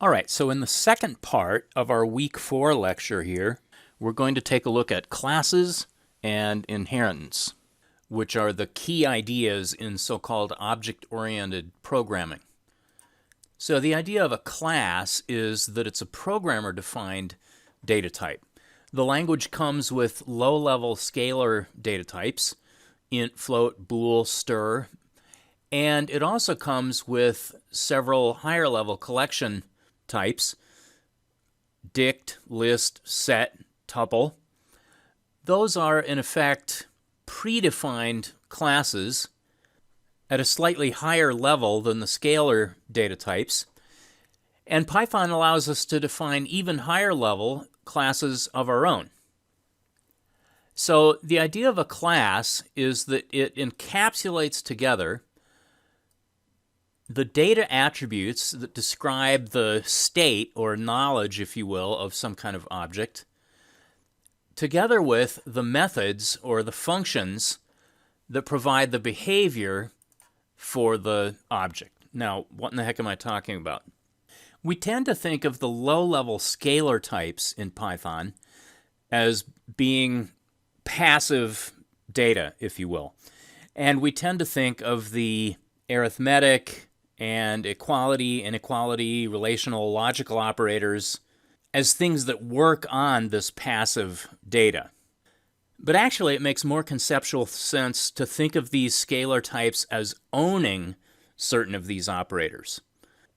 All right, so in the second part of our Week 4 lecture here, we're going to take a look at classes and inheritance, which are the key ideas in so-called object-oriented programming. So the idea of a class is that it's a programmer-defined data type. The language comes with low-level scalar data types, int, float, bool, str, and it also comes with several higher-level collection types: dict, list, set, tuple. Those are, in effect, predefined classes at a slightly higher level than the scalar data types. And Python allows us to define even higher level classes of our own. So the idea of a class is that it encapsulates together the data attributes that describe the state or knowledge, if you will, of some kind of object, together with the methods or the functions that provide the behavior for the object. Now, what in the heck am I talking about? We tend to think of the low-level scalar types in Python as being passive data, if you will. And we tend to think of the arithmetic and equality, inequality, relational, logical operators as things that work on this passive data. But actually, it makes more conceptual sense to think of these scalar types as owning certain of these operators.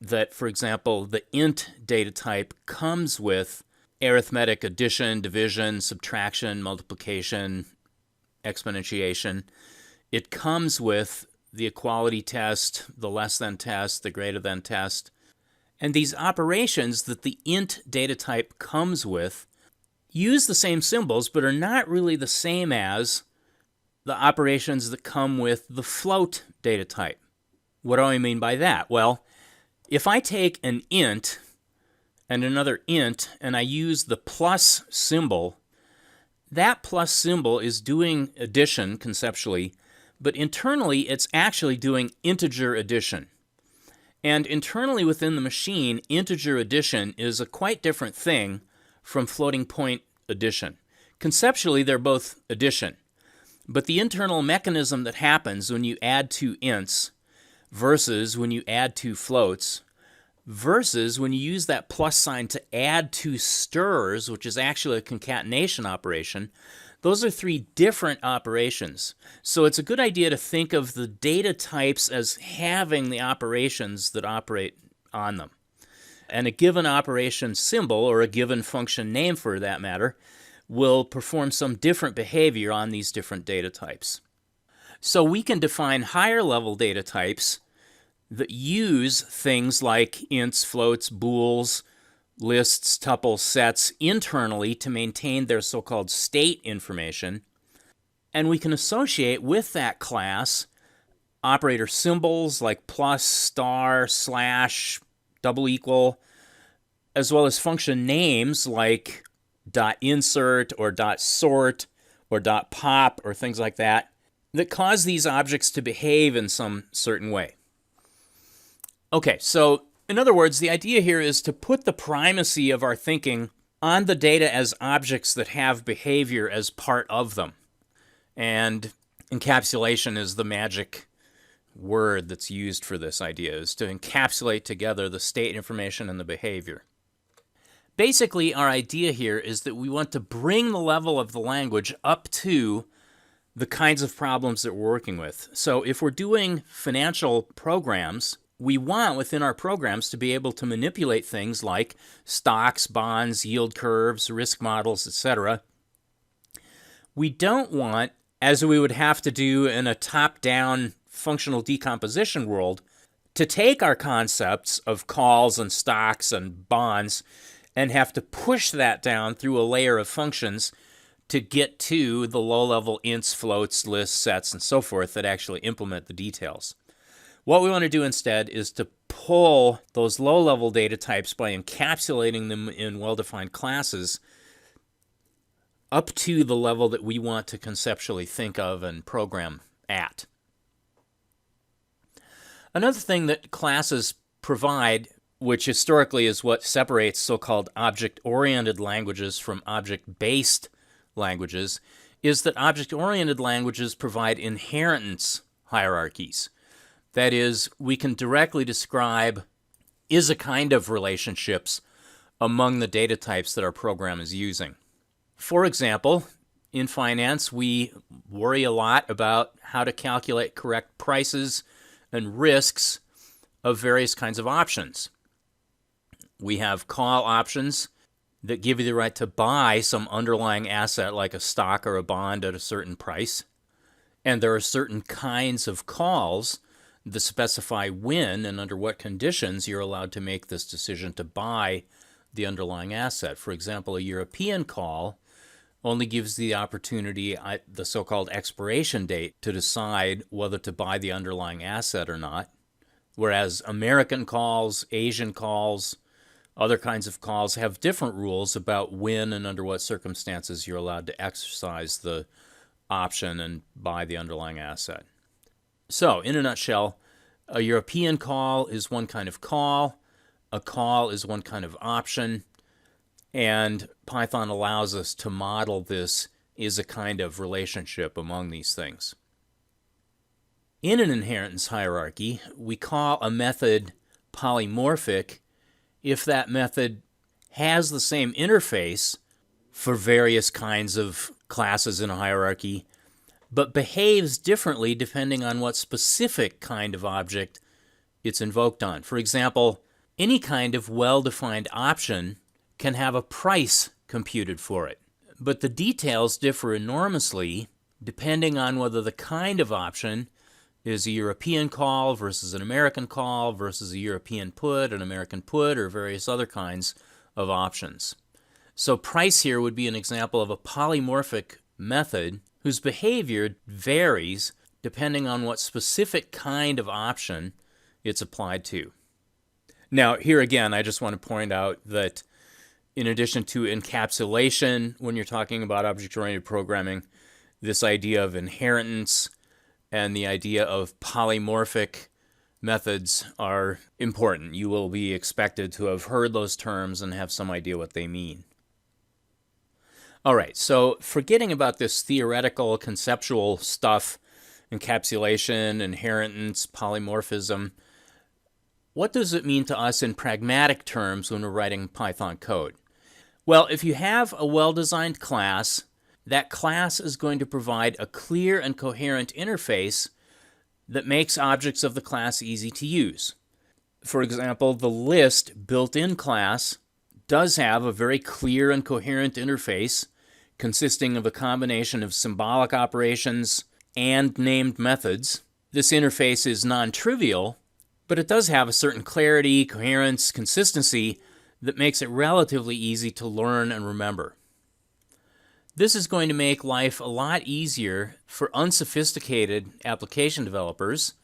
That, for example, the int data type comes with arithmetic addition, division, subtraction, multiplication, exponentiation. It comes with the equality test, the less than test, the greater than test. And these operations that the int data type comes with use the same symbols, but are not really the same as the operations that come with the float data type. What do I mean by that? Well, if I take an int and another int and I use the plus symbol, that plus symbol is doing addition conceptually, but internally it's actually doing integer addition. And internally within the machine, integer addition is a quite different thing from floating point addition. Conceptually, they're both addition, but the internal mechanism that happens when you add two ints versus when you add two floats versus when you use that plus sign to add two strs, which is actually a concatenation operation, those are three different operations. So it's a good idea to think of the data types as having the operations that operate on them. And a given operation symbol, or a given function name for that matter, will perform some different behavior on these different data types. So we can define higher level data types that use things like ints, floats, bools, lists, tuples, sets internally to maintain their so-called state information. And we can associate with that class operator symbols like plus, star, slash, double equal, as well as function names like .insert or .sort or .pop or things like that that cause these objects to behave in some certain way. Okay, so in other words, the idea here is to put the primacy of our thinking on the data as objects that have behavior as part of them. And encapsulation is the magic word that's used for this idea, is to encapsulate together the state information and the behavior. Basically, our idea here is that we want to bring the level of the language up to the kinds of problems that we're working with. So if we're doing financial programs, we want within our programs to be able to manipulate things like stocks, bonds, yield curves, risk models, etc. We don't want, as we would have to do in a top-down functional decomposition world, to take our concepts of calls and stocks and bonds and have to push that down through a layer of functions to get to the low-level ints, floats, lists, sets, and so forth that actually implement the details. What we want to do instead is to pull those low-level data types by encapsulating them in well-defined classes up to the level that we want to conceptually think of and program at. Another thing that classes provide which historically is what separates so-called object-oriented languages from object-based languages, is that object-oriented languages provide inheritance hierarchies. That is, we can directly describe is a kind of relationships among the data types that our program is using. For example, in finance, we worry a lot about how to calculate correct prices and risks of various kinds of options. We have call options that give you the right to buy some underlying asset like a stock or a bond at a certain price. And there are certain kinds of calls that specify when and under what conditions you're allowed to make this decision to buy the underlying asset. For example, a European call only gives the opportunity at the so-called expiration date to decide whether to buy the underlying asset or not, whereas American calls, Asian calls, other kinds of calls have different rules about when and under what circumstances you're allowed to exercise the option and buy the underlying asset. So, in a nutshell, a European call is one kind of call, a call is one kind of option, and Python allows us to model this as a kind of relationship among these things. In an inheritance hierarchy, we call a method polymorphic if that method has the same interface for various kinds of classes in a hierarchy, but behaves differently depending on what specific kind of object it's invoked on. For example, any kind of well-defined option can have a price computed for it, but the details differ enormously depending on whether the kind of option is a European call versus an American call versus a European put, an American put, or various other kinds of options. So price here would be an example of a polymorphic method whose behavior varies depending on what specific kind of option it's applied to. Now, here again, I just want to point out that in addition to encapsulation, when you're talking about object-oriented programming, this idea of inheritance and the idea of polymorphic methods are important. You will be expected to have heard those terms and have some idea what they mean. All right, so forgetting about this theoretical, conceptual stuff, encapsulation, inheritance, polymorphism, what does it mean to us in pragmatic terms when we're writing Python code? Well, if you have a well-designed class, that class is going to provide a clear and coherent interface that makes objects of the class easy to use. For example, the list built-in class does have a very clear and coherent interface consisting of a combination of symbolic operations and named methods. This interface is non-trivial, but it does have a certain clarity, coherence, consistency that makes it relatively easy to learn and remember. This is going to make life a lot easier for unsophisticated application developers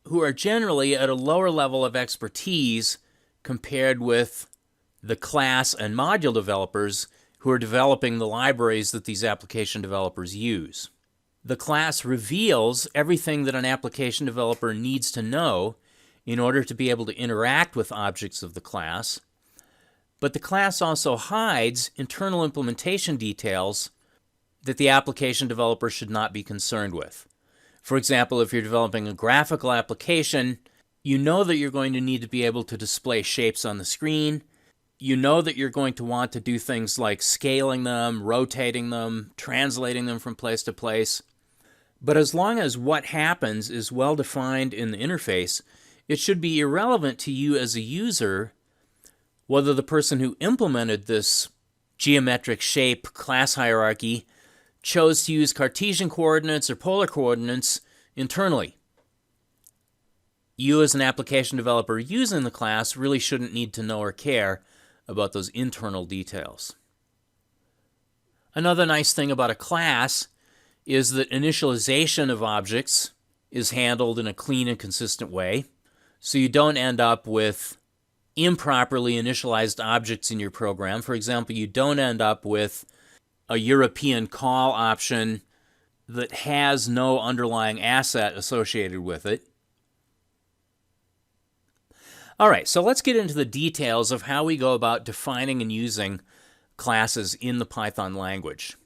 who are generally at a lower level of expertise compared with the class and module developers who are developing the libraries that these application developers use. The class reveals everything that an application developer needs to know in order to be able to interact with objects of the class, but the class also hides internal implementation details that the application developer should not be concerned with. For example, if you're developing a graphical application, you know that you're going to need to be able to display shapes on the screen. You know that you're going to want to do things like scaling them, rotating them, translating them from place to place. But as long as what happens is well defined in the interface, it should be irrelevant to you as a user whether the person who implemented this geometric shape class hierarchy chose to use Cartesian coordinates or polar coordinates internally. You as an application developer using the class really shouldn't need to know or care about those internal details. Another nice thing about a class is that initialization of objects is handled in a clean and consistent way, so you don't end up with improperly initialized objects in your program. For example, you don't end up with a European call option that has no underlying asset associated with it. All right, so let's get into the details of how we go about defining and using classes in the Python language.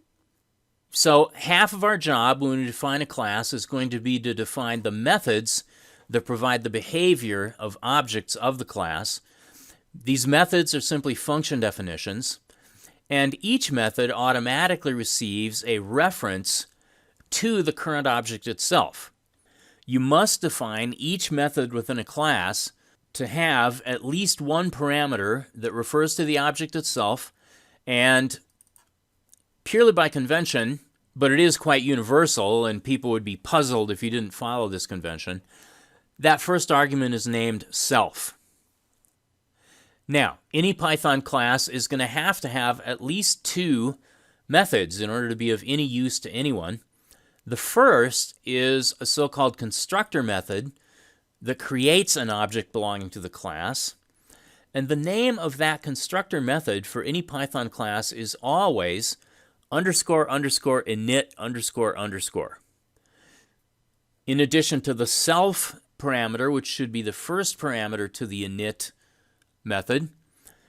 So half of our job when we define a class is going to be to define the methods that provide the behavior of objects of the class. These methods are simply function definitions, and each method automatically receives a reference to the current object itself. You must define each method within a class to have at least one parameter that refers to the object itself, and purely by convention, but it is quite universal and people would be puzzled if you didn't follow this convention, that first argument is named self. Now, any Python class is going to have at least two methods in order to be of any use to anyone. The first is a so-called constructor method that creates an object belonging to the class. And the name of that constructor method for any Python class is always __init__. In addition to the self parameter, which should be the first parameter to the init method,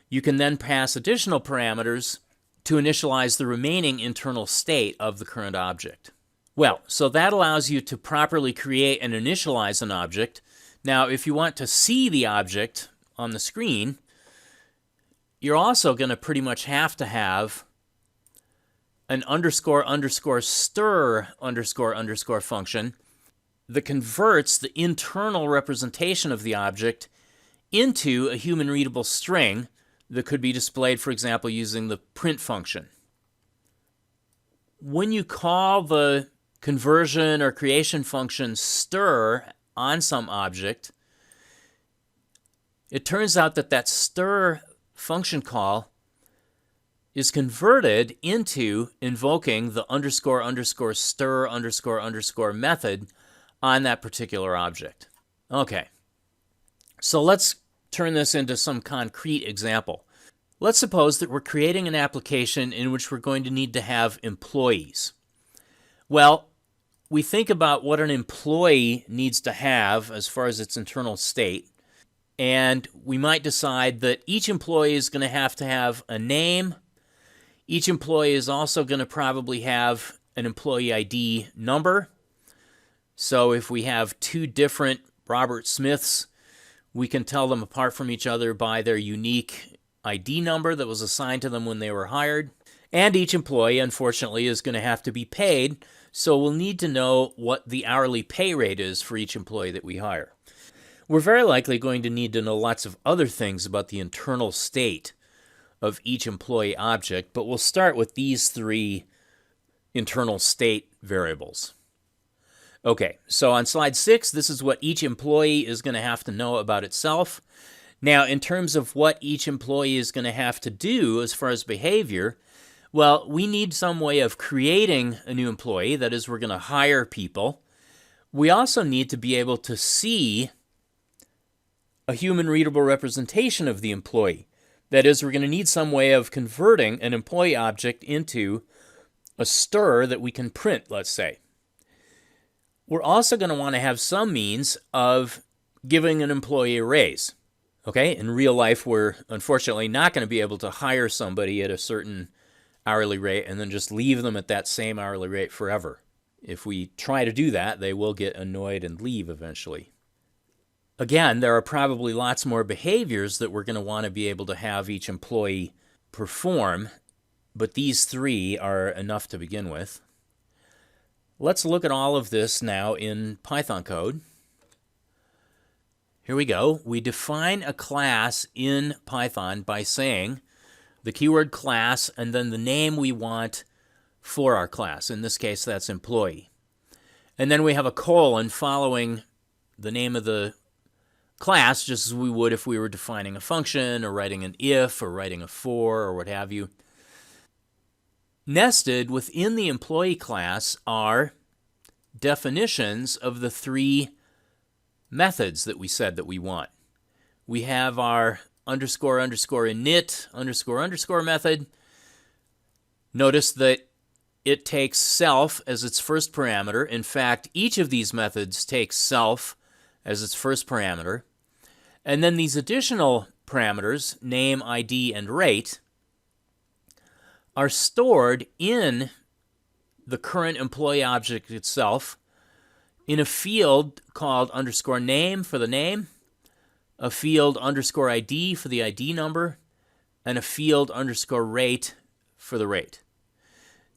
you can then pass additional parameters to initialize the remaining internal state of the current object. Well, so that allows you to properly create and initialize an object. Now, if you want to see the object on the screen, you're also going to pretty much have to have an __stir__ function that converts the internal representation of the object into a human readable string that could be displayed, for example, using the print function. When you call the conversion or creation function stir on some object, it turns out that that stir function call is converted into invoking the __stir__ method on that particular object. Okay, so let's turn this into some concrete example. Let's suppose that we're creating an application in which we're going to need to have employees. Well, we think about what an employee needs to have as far as its internal state, and we might decide that each employee is going to have a name. Each employee is also going to probably have an employee ID number. So if we have two different Robert Smiths, we can tell them apart from each other by their unique ID number that was assigned to them when they were hired. And each employee, unfortunately, is going to have to be paid, so we'll need to know what the hourly pay rate is for each employee that we hire. We're very likely going to need to know lots of other things about the internal state of each employee object, but we'll start with these three internal state variables. Okay, so on slide 6, this is what each employee is going to have to know about itself. Now, in terms of what each employee is going to have to do as far as behavior, well, we need some way of creating a new employee. That is, we're going to hire people. We also need to be able to see a human readable representation of the employee. That is, we're going to need some way of converting an employee object into a stir that we can print, let's say. We're also going to want to have some means of giving an employee a raise. Okay, in real life, we're unfortunately not going to be able to hire somebody at a certain hourly rate and then just leave them at that same hourly rate forever. If we try to do that, they will get annoyed and leave eventually. Again, there are probably lots more behaviors that we're going to want to be able to have each employee perform, but these three are enough to begin with. Let's look at all of this now in Python code. Here we go. We define a class in Python by saying the keyword class and then the name we want for our class. In this case, that's employee. And then we have a colon following the name of the class, just as we would if we were defining a function or writing an if or writing a for or what have you. Nested within the employee class are definitions of the three methods that we said that we want. We have our __init___ method. Notice that it takes self as its first parameter. In fact, each of these methods takes self as its first parameter. And then these additional parameters, name, ID, and rate, are stored in the current employee object itself in a field called underscore name for the name, a field underscore ID for the ID number, and a field underscore rate for the rate.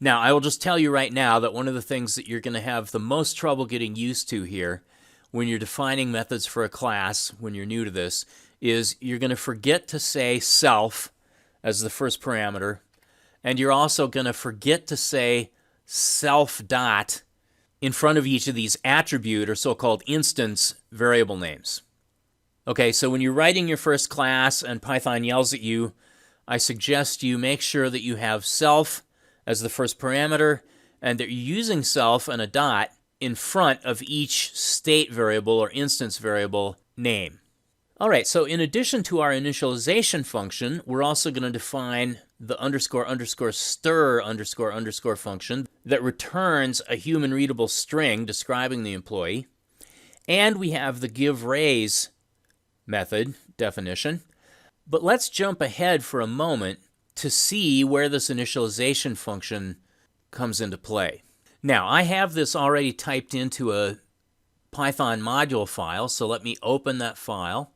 Now, I will just tell you right now that one of the things that you're going to have the most trouble getting used to here when you're defining methods for a class, when you're new to this, is you're going to forget to say self as the first parameter, and you're also going to forget to say self dot in front of each of these attribute or so-called instance variable names. Okay, so when you're writing your first class and Python yells at you, I suggest you make sure that you have self as the first parameter and that you're using self and a dot in front of each state variable or instance variable name. All right, so in addition to our initialization function, we're also going to define the underscore underscore stir underscore underscore function that returns a human readable string describing the employee. And we have the give raise method definition. But let's jump ahead for a moment to see where this initialization function comes into play. Now, I have this already typed into a Python module file, so let me open that file.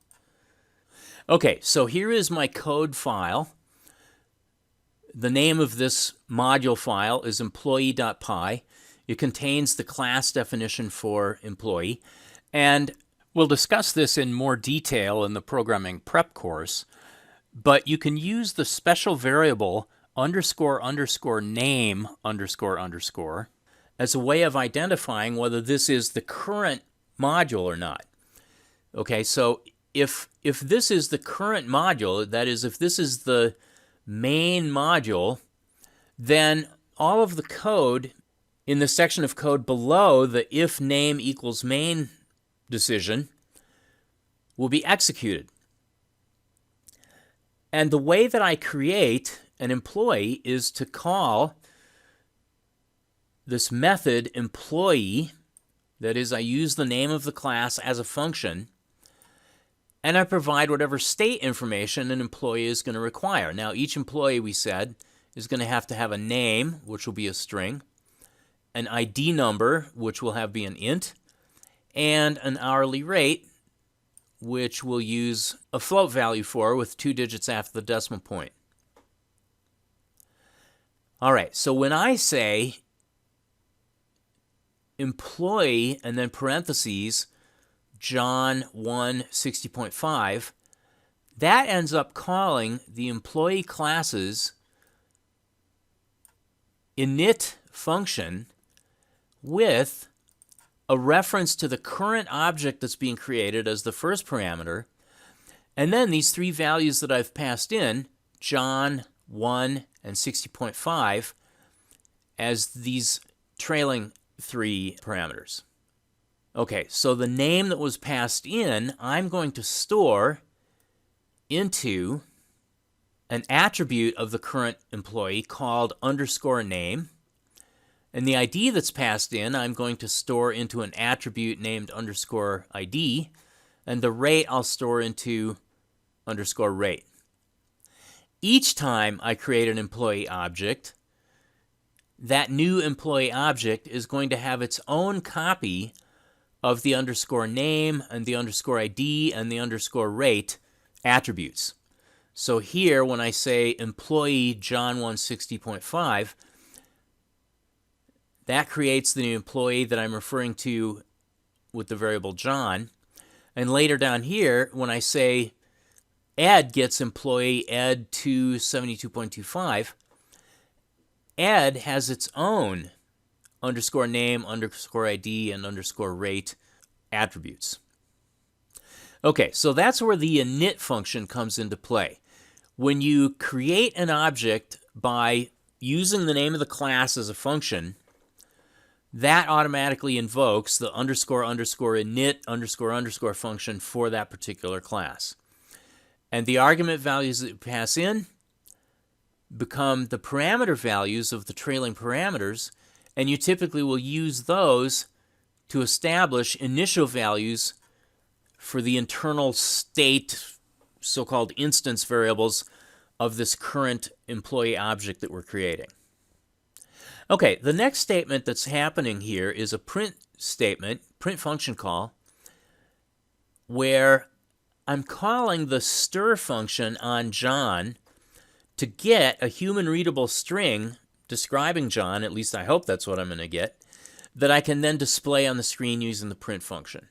Okay, so here is my code file. The name of this module file is employee.py. It contains the class definition for employee, and we'll discuss this in more detail in the programming prep course, but you can use the special variable underscore underscore name underscore underscore as a way of identifying whether this is the current module or not. Okay, so if this is the current module, that is, if this is the main module, then all of the code in the section of code below the if name equals main decision will be executed. And the way that I create an employee is to call this method employee, that is, I use the name of the class as a function, and I provide whatever state information an employee is going to require. Now, each employee, we said, is going to have a name, which will be a string, an ID number, which will be an int, and an hourly rate, which we'll use a float value for with 2 digits after the decimal point. All right, so when I say employee and then parentheses John 1 60.5, that ends up calling the employee class's init function with a reference to the current object that's being created as the first parameter, and then these three values that I've passed in, John, 1, and 60.5, as these trailing three parameters. Okay, so the name that was passed in, I'm going to store into an attribute of the current employee called underscore name. And the ID that's passed in, I'm going to store into an attribute named underscore ID. And the rate I'll store into underscore rate. Each time I create an employee object, that new employee object is going to have its own copy of the underscore name and the underscore ID and the underscore rate attributes. So here, when I say employee John 160.5, that creates the new employee that I'm referring to with the variable John. And later down here, when I say Ed gets employee Ed 272.25, Ed has its own underscore name, underscore ID, and underscore rate attributes. Okay, so that's where the init function comes into play. When you create an object by using the name of the class as a function, that automatically invokes the underscore underscore init underscore underscore function for that particular class. And the argument values that you pass in become the parameter values of the trailing parameters, and you typically will use those to establish initial values for the internal state, so-called instance variables of this current employee object that we're creating. Okay, the next statement that's happening here is a print statement, print function call, where I'm calling the stir function on John to get a human-readable string describing John, at least I hope that's what I'm going to get, that I can then display on the screen using the print function.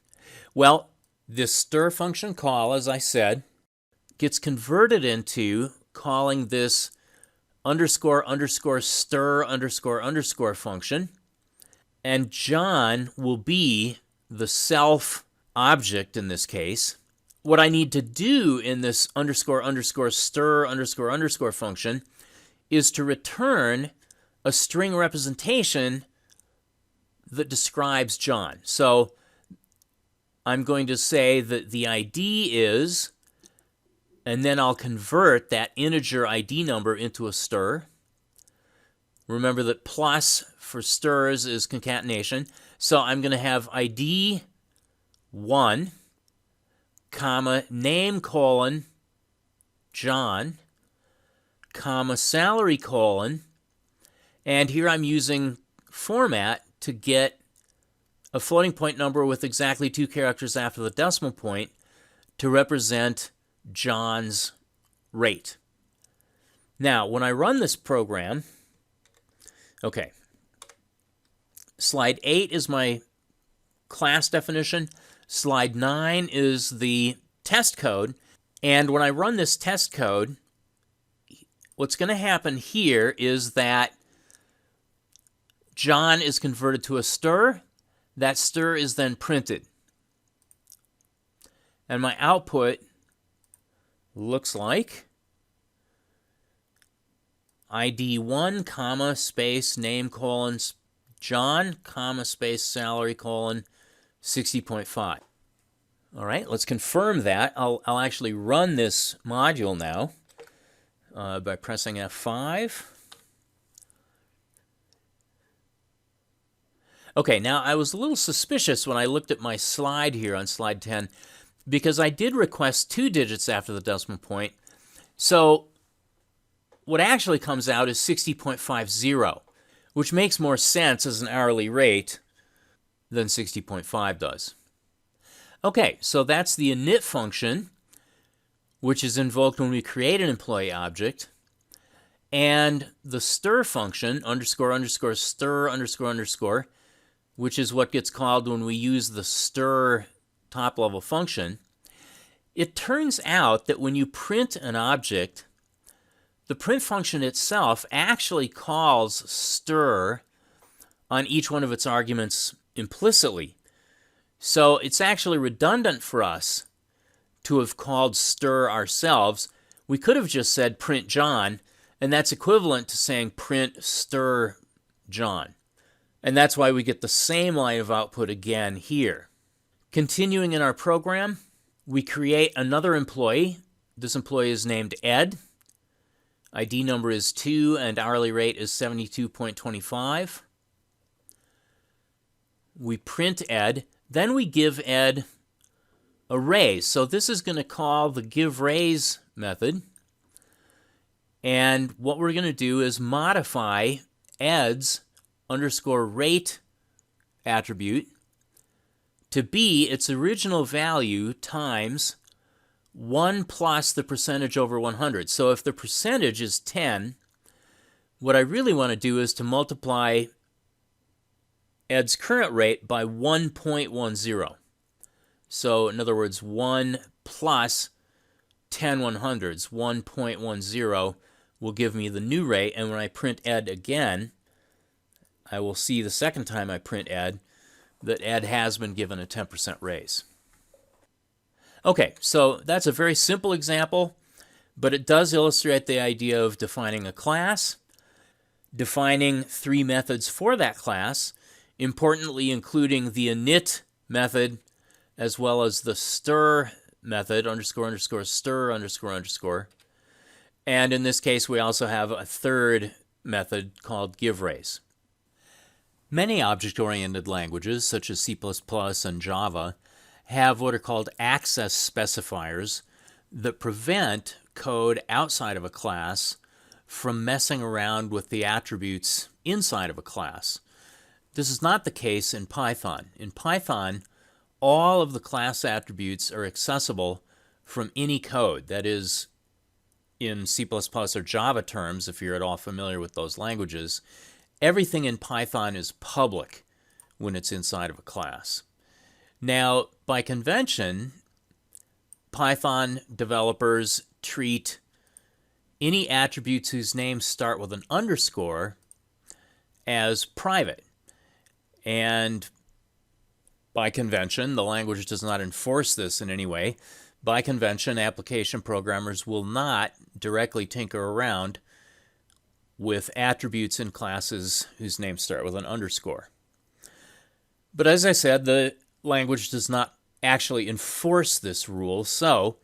Well, this stir function call, as I said, gets converted into calling this underscore underscore stir underscore underscore function, and John will be the self object in this case. What I need to do in this underscore underscore stir underscore underscore function is to return a string representation that describes John. So I'm going to say that the ID is, and then I'll convert that integer ID number into a stir. Remember that plus for stirs is concatenation. So I'm going to have ID 1, comma, name colon, John, comma, salary colon, and here I'm using format to get a floating point number with exactly 2 characters after the decimal point to represent John's rate. Now, when I run this program, okay, slide 8 is my class definition. Slide 9 is the test code. And when I run this test code, what's going to happen here is that John is converted to a stir. That stir is then printed. And my output looks like ID 1, comma, space, name, colon, John, comma, space, salary, colon, 60.5. All right, let's confirm that. I'll actually run this module now by pressing F5. Okay, now I was a little suspicious when I looked at my slide here on slide 10 because I did request 2 digits after the decimal point. So what actually comes out is 60.50, which makes more sense as an hourly rate than 60.5 does. Okay, so that's the init function, which is invoked when we create an employee object, and the stir function, underscore underscore stir underscore underscore, which is what gets called when we use the stir top-level function. It turns out that when you print an object, the print function itself actually calls stir on each one of its arguments implicitly. So it's actually redundant for us to have called stir ourselves. We could have just said print John, and that's equivalent to saying print stir John. And that's why we get the same line of output again here. Continuing in our program, we create another employee. This employee is named Ed. ID number is 2 and hourly rate is 72.25. We print Ed. Then we give Ed a raise. So this is going to call the giveRaise method. And what we're going to do is modify Ed's underscore rate attribute to be its original value times 1 plus the percentage over 100. So if the percentage is 10, what I really want to do is to multiply Ed's current rate by 1.10. So in other words, 1 plus 10 100s, 1.10 will give me the new rate. And when I print Ed again, I will see the second time I print Ed that Ed has been given a 10% raise. Okay, so that's a very simple example, but it does illustrate the idea of defining a class, defining 3 methods for that class, importantly including the init method as well as the stir method, underscore underscore stir underscore underscore. And in this case, we also have a third method called giveRaise. Many object-oriented languages, such as C++ and Java, have what are called access specifiers that prevent code outside of a class from messing around with the attributes inside of a class. This is not the case in Python. In Python, all of the class attributes are accessible from any code. That is, in C++ or Java terms, if you're at all familiar with those languages, everything in Python is public when it's inside of a class. Now, by convention, Python developers treat any attributes whose names start with an underscore as private. And by convention, the language does not enforce this in any way. By convention, application programmers will not directly tinker around with attributes in classes whose names start with an underscore. But as I said, the language does not actually enforce this rule. So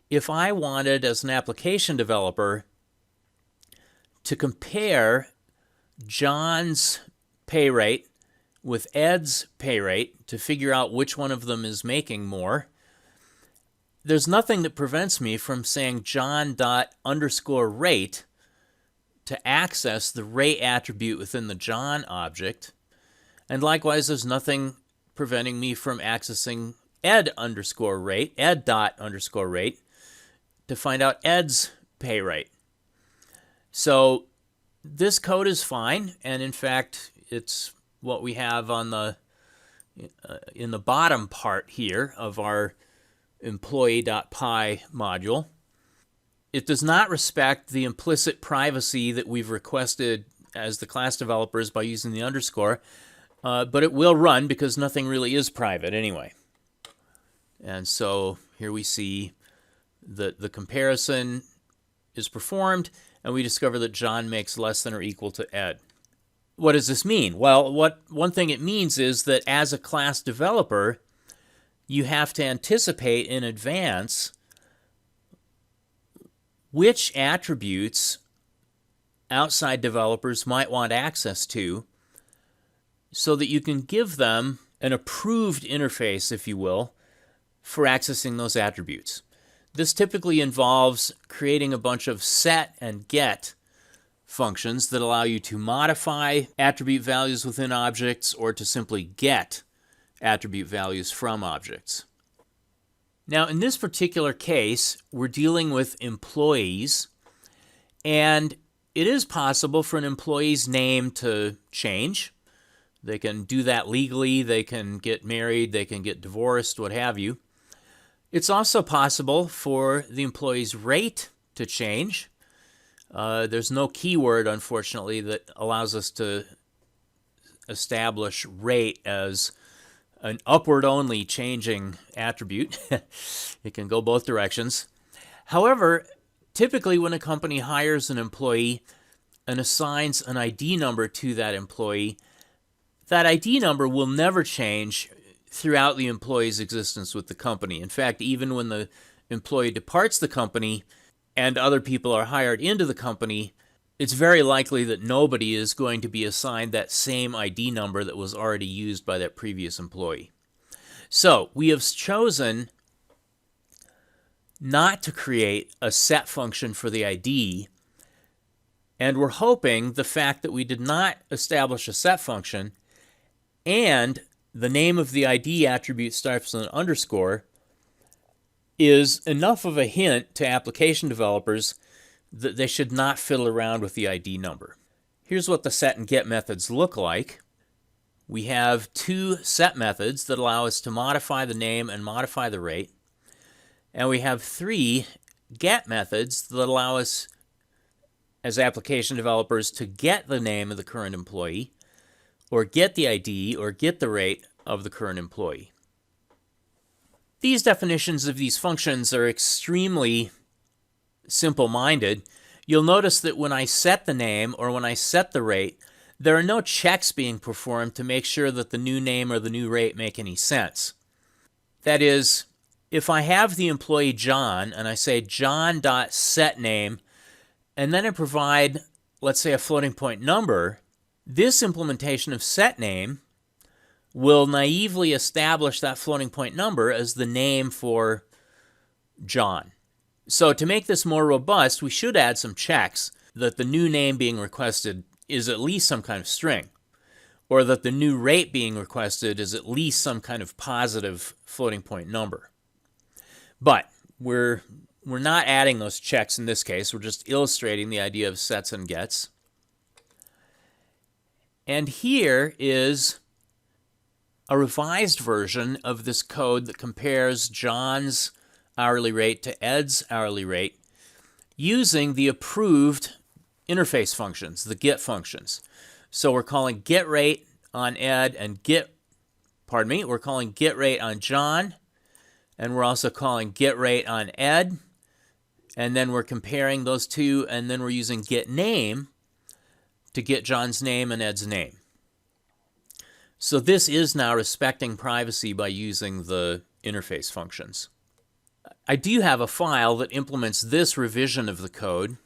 if I wanted, as an application developer, to compare John's pay rate with Ed's pay rate to figure out which one of them is making more, there's nothing that prevents me from saying John._rate to access the rate attribute within the John object. And likewise, there's nothing preventing me from accessing Ed_rate, Ed._rate, to find out Ed's pay rate. So this code is fine, and in fact, it's what we have on the in the bottom part here of our employee.py module. It does not respect the implicit privacy that we've requested as the class developers by using the underscore, but it will run because nothing really is private anyway. And so here we see that the comparison is performed, and we discover that John makes less than or equal to Ed. What does this mean? Well, one thing it means is that as a class developer, you have to anticipate in advance which attributes outside developers might want access to so that you can give them an approved interface, if you will, for accessing those attributes. This typically involves creating a bunch of set and get functions that allow you to modify attribute values within objects or to simply get attribute values from objects. Now, in this particular case, we're dealing with employees, and it is possible for an employee's name to change. They can do that legally, they can get married, they can get divorced, what have you. It's also possible for the employee's rate to change. There's no keyword, unfortunately, that allows us to establish rate as an upward-only changing attribute. It can go both directions. However, typically when a company hires an employee and assigns an ID number to that employee, that ID number will never change throughout the employee's existence with the company. In fact, even when the employee departs the company and other people are hired into the company, it's very likely that nobody is going to be assigned that same ID number that was already used by that previous employee. So we have chosen not to create a set function for the ID, and we're hoping the fact that we did not establish a set function and the name of the ID attribute starts with an underscore is enough of a hint to application developers that they should not fiddle around with the ID number. Here's what the set and get methods look like. We have two set methods that allow us to modify the name and modify the rate. And we have three get methods that allow us as application developers to get the name of the current employee, or get the ID, or get the rate of the current employee. These definitions of these functions are extremely simple-minded. You'll notice that when I set the name or when I set the rate, there are no checks being performed to make sure that the new name or the new rate make any sense. That is, if I have the employee John and I say John.setName, and then I provide, let's say, a floating point number, this implementation of setName will naively establish that floating point number as the name for John. So to make this more robust, we should add some checks that the new name being requested is at least some kind of string, or that the new rate being requested is at least some kind of positive floating point number. But we're not adding those checks in this case. We're just illustrating the idea of sets and gets. And here is a revised version of this code that compares John's hourly rate to Ed's hourly rate using the approved interface functions, the get functions. So we're calling get rate on Ed and we're calling get rate on John, and we're also calling get rate on Ed, and then we're comparing those two, and then we're using get name to get John's name and Ed's name. So this is now respecting privacy by using the interface functions. I do have a file that implements this revision of the code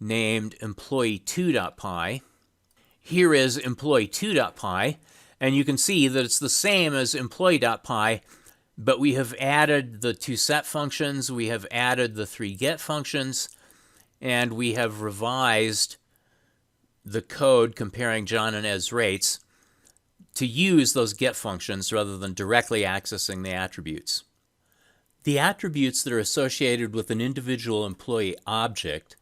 named employee2.py. Here is employee2.py, and you can see that it's the same as employee.py, but we have added the two set functions, we have added the three get functions, and we have revised the code comparing John and Ed's rates to use those get functions rather than directly accessing the attributes. The attributes that are associated with an individual employee object,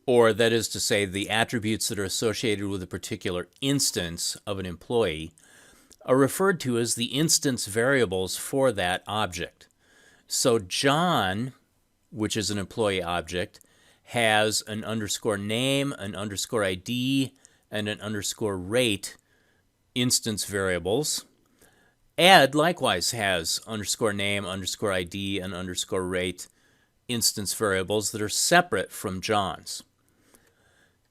or that is to say the attributes that are associated with a particular instance of an employee, are referred to as the instance variables for that object. So John, which is an employee object, has an underscore name, an underscore ID, and an underscore rate instance variables. Ed likewise has underscore name, underscore ID, and underscore rate instance variables that are separate from John's.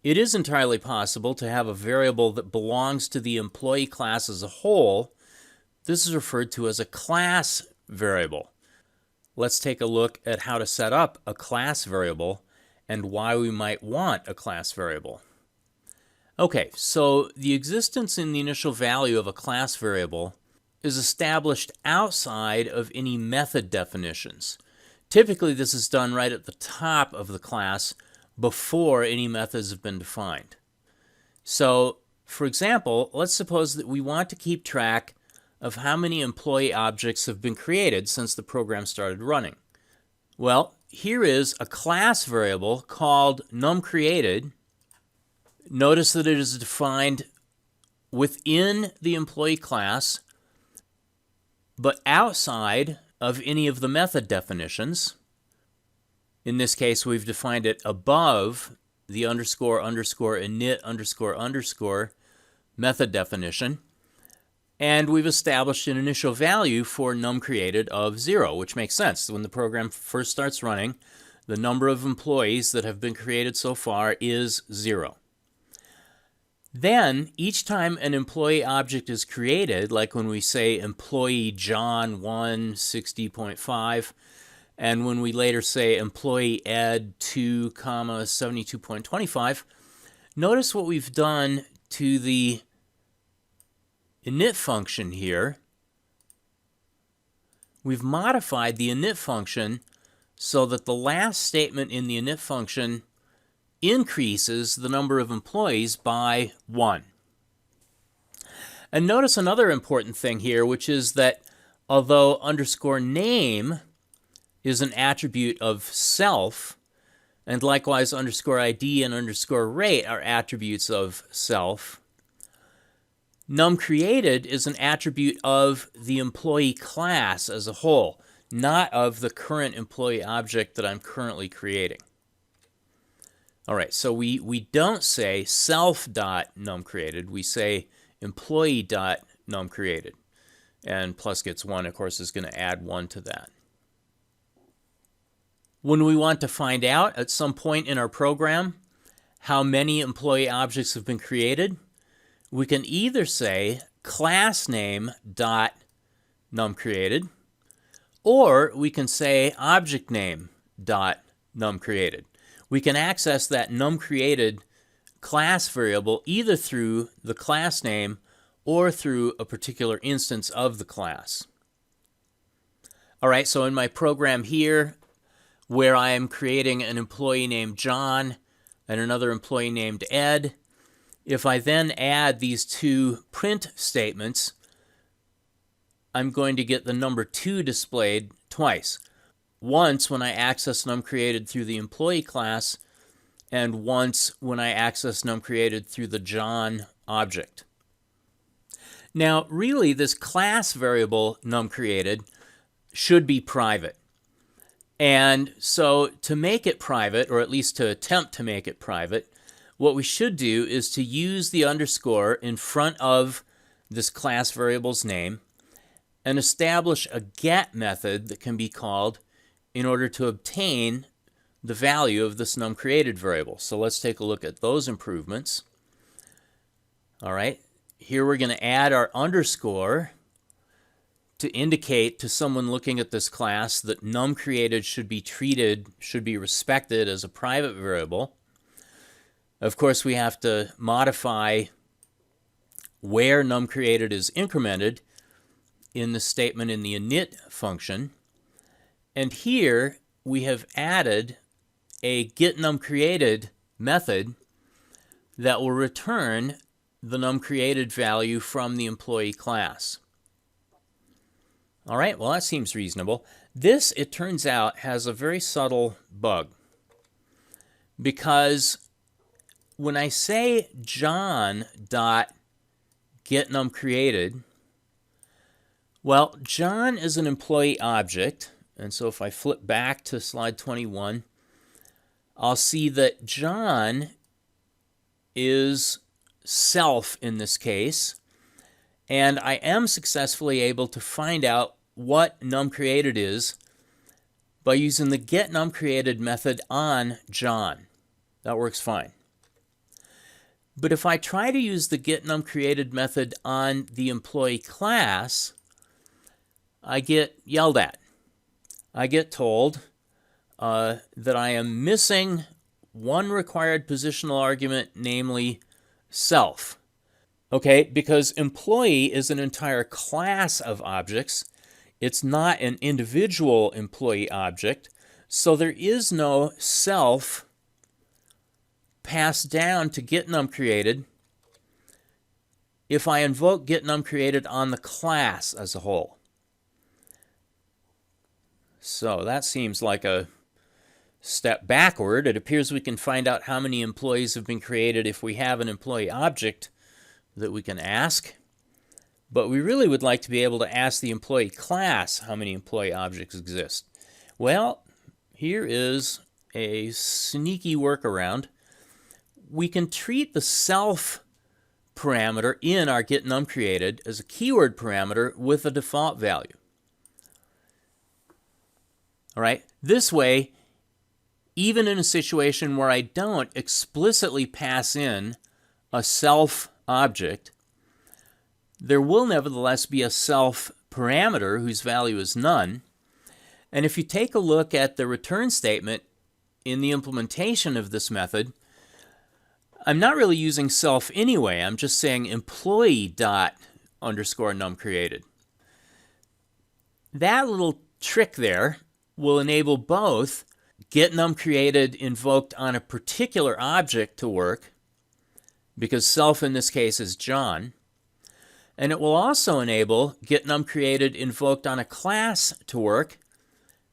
It is entirely possible to have a variable that belongs to the employee class as a whole. This is referred to as a class variable. Let's take a look at how to set up a class variable and why we might want a class variable. Okay, so the existence in the initial value of a class variable is established outside of any method definitions. Typically, this is done right at the top of the class before any methods have been defined. So, for example, let's suppose that we want to keep track of how many employee objects have been created since the program started running. Well, here is a class variable called numCreated. Notice that it is defined within the employee class, but outside of any of the method definitions. In this case, we've defined it above the underscore init underscore method definition. And we've established an initial value for numCreated of 0, which makes sense. When the program first starts running, the number of employees that have been created so far is 0. Then, each time an employee object is created, like when we say employee John 1 60.5, and when we later say employee Ed 2, 72.25, notice what we've done to the init function here. We've modified the init function so that the last statement in the init function increases the number of employees by 1. And notice another important thing here, which is that although underscore name is an attribute of self, and likewise underscore ID and underscore rate are attributes of self, numCreated is an attribute of the employee class as a whole, not of the current employee object that I'm currently creating. All right, so we don't say self.numCreated, we say employee.numCreated. And plus gets 1, of course, is going to add 1 to that. When we want to find out at some point in our program how many employee objects have been created, we can either say className.numCreated, or we can say objectName.numCreated. We can access that numCreated class variable either through the class name or through a particular instance of the class. All right, so in my program here, where I am creating an employee named John and another employee named Ed, if I then add these two print statements, I'm going to get the number 2 displayed twice. Once when I access num created through the employee class, and once when I access num created through the John object. Now, really, this class variable num created should be private. And so to make it private, or at least to attempt to make it private, what we should do is to use the underscore in front of this class variable's name and establish a get method that can be called in order to obtain the value of this num created variable. So let's take a look at those improvements. All right, here we're going to add our underscore to indicate to someone looking at this class that num created should be respected as a private variable. Of course, we have to modify where num created is incremented in the statement in the init function. And here we have added a getNumCreated method that will return the numCreated value from the employee class. All right, well, that seems reasonable. This, it turns out, has a very subtle bug, because when I say John.getNumCreated, well, John is an employee object, and so if I flip back to slide 21, I'll see that John is self in this case, and I am successfully able to find out what numCreated is by using the getNumCreated method on John. That works fine. But if I try to use the getNumCreated method on the employee class, I get yelled at. I get told that I am missing one required positional argument, namely self. Okay, because employee is an entire class of objects. It's not an individual employee object, so there is no self passed down to getNumCreated if I invoke getNumCreated on the class as a whole. So that seems like a step backward. It appears we can find out how many employees have been created if we have an employee object that we can ask. But we really would like to be able to ask the employee class how many employee objects exist. Well, here is a sneaky workaround. We can treat the self parameter in our getNumCreated as a keyword parameter with a default value. All right, this way, even in a situation where I don't explicitly pass in a self object, there will nevertheless be a self parameter whose value is none. And if you take a look at the return statement in the implementation of this method, I'm not really using self anyway. I'm just saying employee._numCreated. That little trick there will enable both getNumCreated invoked on a particular object to work, because self in this case is John, and it will also enable getNumCreated invoked on a class to work,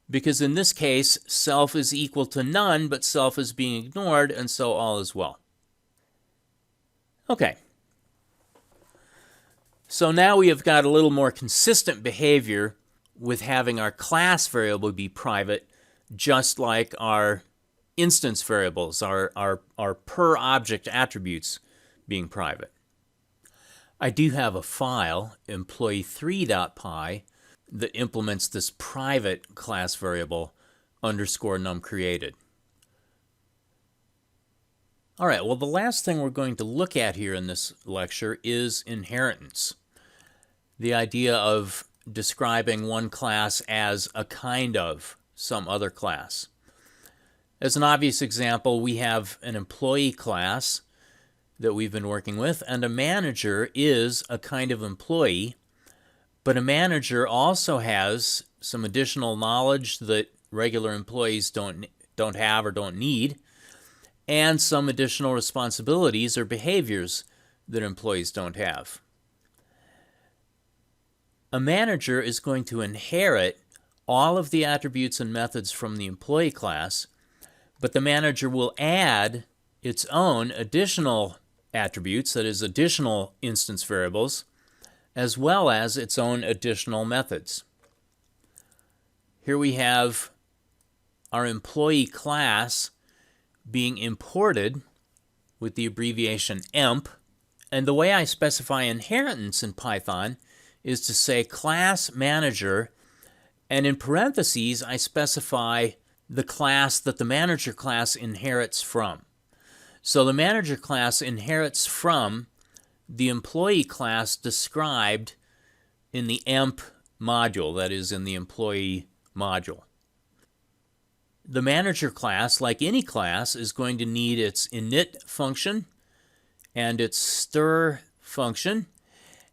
because in this case self is equal to none, but self is being ignored, and so all is well. Okay. So now we have got a little more consistent behavior with having our class variable be private, just like our instance variables, our per object attributes being private. I do have a file, employee3.py, that implements this private class variable _numCreated. All right, well, the last thing we're going to look at here in this lecture is inheritance. The idea of describing one class as a kind of some other class. As an obvious example, we have an employee class that we've been working with, and a manager is a kind of employee, but a manager also has some additional knowledge that regular employees don't have or don't need, and some additional responsibilities or behaviors that employees don't have. A manager is going to inherit all of the attributes and methods from the employee class, but the manager will add its own additional attributes, that is, additional instance variables, as well as its own additional methods. Here we have our employee class being imported with the abbreviation EMP, and the way I specify inheritance in Python is to say class manager, and in parentheses I specify the class that the manager class inherits from. So the manager class inherits from the employee class described in the EMP module, that is, in the employee module. The manager class, like any class, is going to need its init function and its stir function,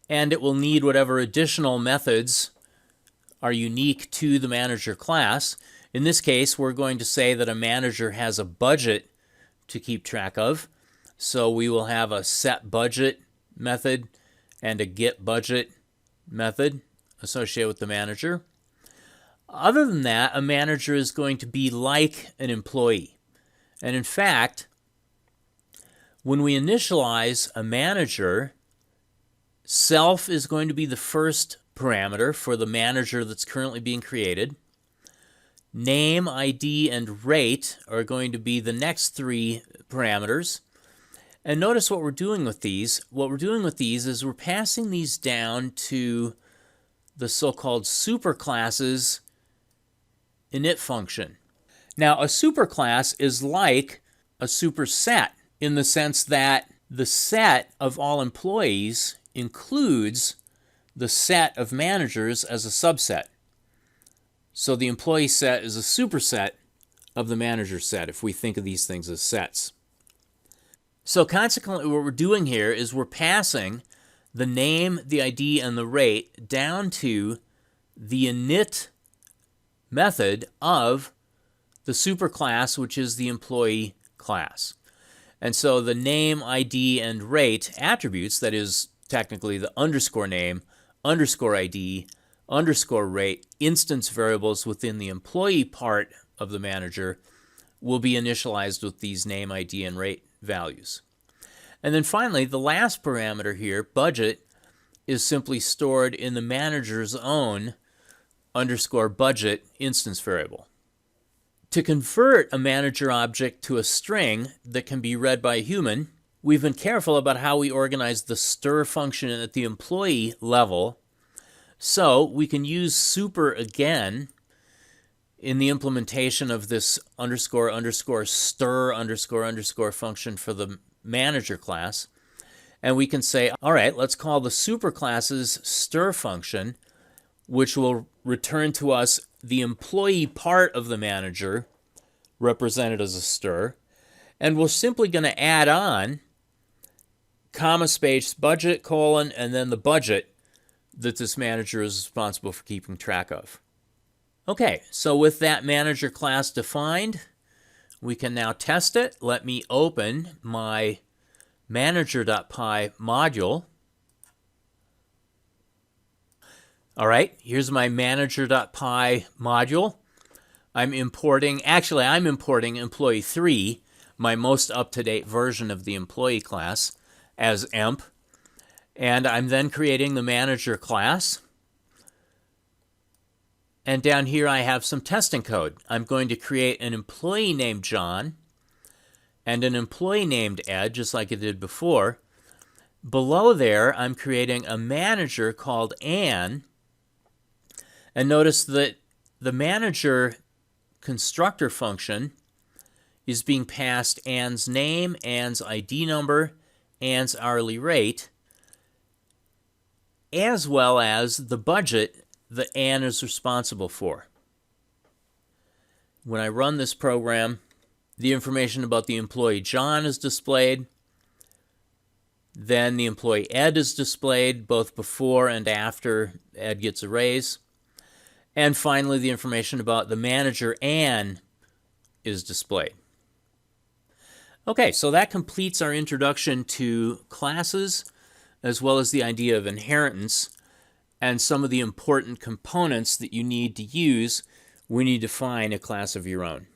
and it will need whatever additional methods are unique to the manager class. In this case, we're going to say that a manager has a budget to keep track of, so we will have a set budget method and a get budget method associated with the manager. Other than that, a manager is going to be like an employee. And in fact, when we initialize a manager, self is going to be the first parameter for the manager that's currently being created. Name, ID, and rate are going to be the next three parameters. And notice what we're doing with these. What we're doing with these is we're passing these down to the so-called superclasses init function. Now, a superclass is like a superset in the sense that the set of all employees includes the set of managers as a subset. So the employee set is a superset of the manager set, if we think of these things as sets. So consequently, what we're doing here is we're passing the name, the ID, and the rate down to the init method of the superclass, which is the employee class. And so the name, ID, and rate attributes, that is technically the underscore name, underscore ID, underscore rate, instance variables within the employee part of the manager, will be initialized with these name, ID, and rate values. And then finally, the last parameter here, budget, is simply stored in the manager's own underscore budget instance variable. To convert a manager object to a string that can be read by a human, we've been careful about how we organize the stir function at the employee level. So we can use super again in the implementation of this underscore underscore stir underscore underscore function for the manager class. And we can say, all right, let's call the superclass's stir function, which will return to us the employee part of the manager represented as a stir. And we're simply going to add on comma space budget colon and then the budget that this manager is responsible for keeping track of. Okay, so with that manager class defined, we can now test it. Let me open my manager.py module. All right, here's my manager.py module. I'm importing employee 3, my most up-to-date version of the employee class, as emp. And I'm then creating the manager class. And down here I have some testing code. I'm going to create an employee named John and an employee named Ed, just like I did before. Below there, I'm creating a manager called Ann. And notice that the manager constructor function is being passed Ann's name, Ann's ID number, Ann's hourly rate, as well as the budget that Ann is responsible for. When I run this program, the information about the employee John is displayed, Then the employee Ed is displayed both before and after Ed gets a raise. And finally, the information about the manager Ann is displayed. Okay, so that completes our introduction to classes, as well as the idea of inheritance and some of the important components that you need to use when you define a class of your own.